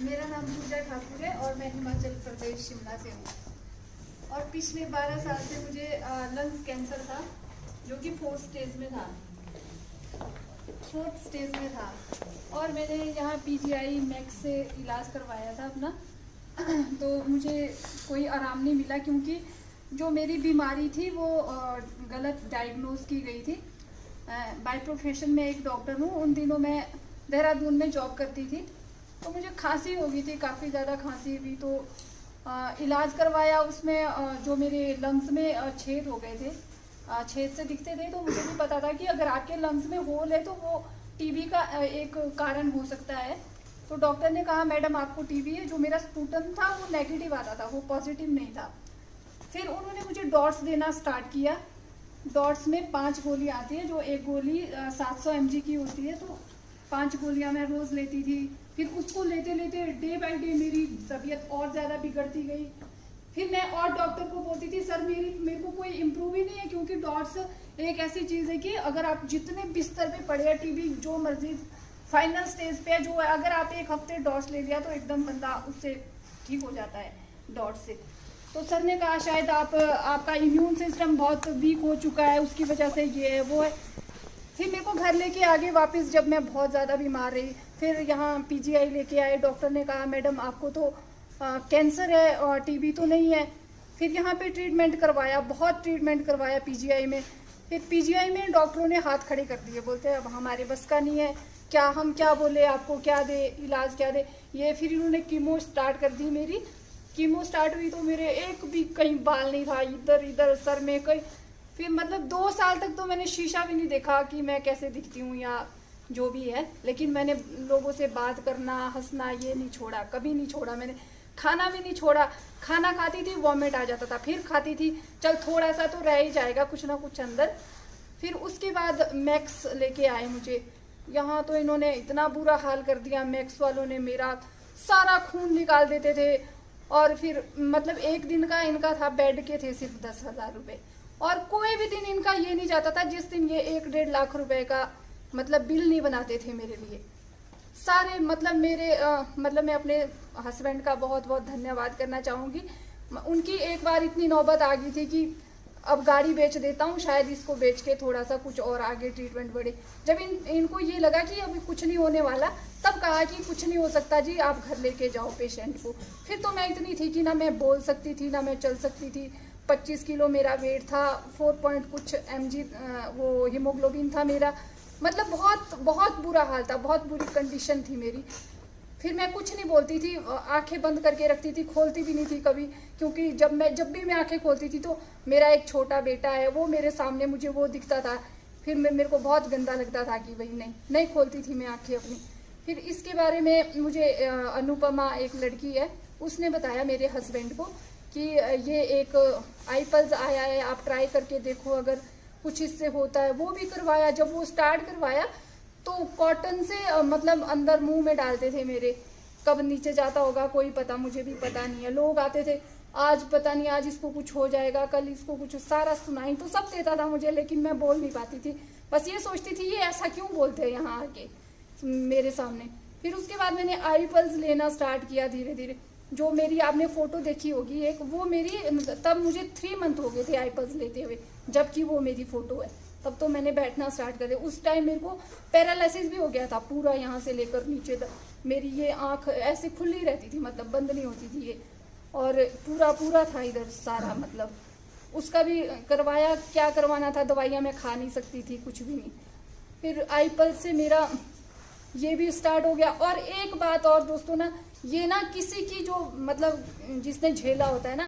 मेरा नाम पूजा ठाकुर है और मैं हिमाचल प्रदेश शिमला से हूँ। और पिछले 12 साल से मुझे लंग्स कैंसर था, जो कि फोर्थ स्टेज में था। और मैंने यहाँ पीजीआई मैक्स से इलाज करवाया था अपना। तो मुझे कोई आराम नहीं मिला, क्योंकि जो मेरी बीमारी थी वो गलत डायग्नोज की गई थी। बाय प्रोफेशन में एक डॉक्टर हूँ। उन दिनों मैं देहरादून में जॉब करती थी, तो मुझे खांसी हो गई थी, काफ़ी ज़्यादा खांसी हुई। तो इलाज करवाया, उसमें जो मेरे लंग्स में छेद हो गए थे, छेद से दिखते थे। तो मुझे भी पता था कि अगर आपके लंग्स में होल है तो वो टीबी का एक कारण हो सकता है। तो डॉक्टर ने कहा मैडम आपको टीबी है। जो मेरा स्पूटम था वो नेगेटिव आता था, वो पॉजिटिव नहीं था। फिर उन्होंने मुझे डॉट्स देना स्टार्ट किया। डॉट्स में 5 गोली आती है, जो एक गोली 700 mg की होती है। तो 5 गोलियां मैं रोज़ लेती थी। फिर उसको लेते लेते डे बाय डे मेरी तबीयत और ज़्यादा बिगड़ती गई। फिर मैं और डॉक्टर को बोलती थी सर मेरे को कोई इम्प्रूव ही नहीं है, क्योंकि डॉट्स एक ऐसी चीज़ है कि अगर आप जितने बिस्तर पे पड़े हैं, टीबी जो मर्जी फाइनल स्टेज पे है, जो अगर आप 1 हफ्ते डॉट्स ले लिया तो एकदम बंदा उससे ठीक हो जाता है डॉट्स से। तो सर ने कहा शायद आपका इम्यून सिस्टम बहुत वीक हो चुका है, उसकी वजह से ये है वो है। फिर मेरे को घर लेके आगे वापस, जब मैं बहुत ज़्यादा बीमार रही, फिर यहाँ पीजीआई लेके आए। डॉक्टर ने कहा मैडम आपको तो कैंसर है और टीबी तो नहीं है। फिर यहाँ पे ट्रीटमेंट करवाया, बहुत ट्रीटमेंट करवाया पीजीआई में। फिर पीजीआई में डॉक्टरों ने हाथ खड़े कर दिए, बोलते हैं अब हमारे बस का नहीं है, क्या हम क्या बोले आपको, क्या दे इलाज क्या दे ये। फिर इन्होंने कीमो स्टार्ट कर दी। मेरी कीमो स्टार्ट हुई तो मेरे एक भी कहीं बाल नहीं था, इधर इधर सर में कहीं। फिर मतलब 2 साल तक तो मैंने शीशा भी नहीं देखा कि मैं कैसे दिखती हूँ या जो भी है। लेकिन मैंने लोगों से बात करना, हंसना ये नहीं छोड़ा, कभी नहीं छोड़ा मैंने। खाना भी नहीं छोड़ा। खाना खाती थी वॉमिट आ जाता था, फिर खाती थी, चल थोड़ा सा तो रह ही जाएगा कुछ ना कुछ अंदर। फिर उसके बाद मैक्स लेके आए मुझे यहाँ। तो इन्होंने इतना बुरा हाल कर दिया, मैक्स वालों ने मेरा सारा खून निकाल देते थे। और फिर मतलब एक दिन का इनका था, बेड के थे सिर्फ 10,000 रुपये। और कोई भी दिन इनका ये नहीं जाता था जिस दिन ये 1-1.5 लाख रुपए का मतलब बिल नहीं बनाते थे मेरे लिए सारे। मतलब मेरे मतलब मैं अपने हस्बैंड का बहुत बहुत धन्यवाद करना चाहूँगी। उनकी एक बार इतनी नौबत आ गई थी कि अब गाड़ी बेच देता हूँ, शायद इसको बेच के थोड़ा सा कुछ और आगे ट्रीटमेंट बढ़े। जब इनको ये लगा कि अभी कुछ नहीं होने वाला, तब कहा कि कुछ नहीं हो सकता जी, आप घर लेके जाओ पेशेंट को। फिर तो मैं इतनी थी कि ना मैं बोल सकती थी ना मैं चल सकती थी। 25 किलो मेरा वेट था, 4 पॉइंट कुछ mg वो हीमोग्लोबिन था मेरा। मतलब बहुत बहुत बुरा हाल था, बहुत बुरी कंडीशन थी मेरी। फिर मैं कुछ नहीं बोलती थी, आंखें बंद करके रखती थी, खोलती भी नहीं थी कभी। क्योंकि जब भी मैं आंखें खोलती थी तो मेरा एक छोटा बेटा है, वो मेरे सामने मुझे वो दिखता था। फिर मेरे को बहुत गंदा लगता था कि भाई नहीं खोलती थी मैं आंखें अपनी। फिर इसके बारे में मुझे अनुपमा एक लड़की है, उसने बताया मेरे हस्बैंड को कि ये एक आईपल्स आया है, आप ट्राई करके देखो अगर कुछ इससे होता है। वो भी करवाया। जब वो स्टार्ट करवाया तो कॉटन से मतलब अंदर मुंह में डालते थे मेरे, कब नीचे जाता होगा कोई पता, मुझे भी पता नहीं है। लोग आते थे, आज पता नहीं आज इसको कुछ हो जाएगा, कल इसको कुछ, सारा सुनाई तो सब देता था मुझे, लेकिन मैं बोल नहीं पाती थी। बस ये सोचती थी ये ऐसा क्यों बोलते हैं यहाँ आके मेरे सामने। फिर उसके बाद मैंने आईपल्स लेना स्टार्ट किया धीरे धीरे। जो मेरी आपने फोटो देखी होगी एक, वो मेरी तब मुझे 3 मंथ हो गए थे आईपल्स लेते हुए, जबकि वो मेरी फोटो है। तब तो मैंने बैठना स्टार्ट कर दिया। उस टाइम मेरे को पैरालिसिस भी हो गया था पूरा, यहाँ से लेकर नीचे तक। मेरी ये आँख ऐसे खुली रहती थी, मतलब बंद नहीं होती थी ये। और पूरा था इधर सारा, मतलब उसका भी करवाया। क्या करवाना था, दवाइयाँ मैं खा नहीं सकती थी, कुछ भी नहीं। फिर आईपल्स से मेरा ये भी स्टार्ट हो गया। और एक बात और दोस्तों ना, ये ना किसी की जो मतलब जिसने झेला होता है ना,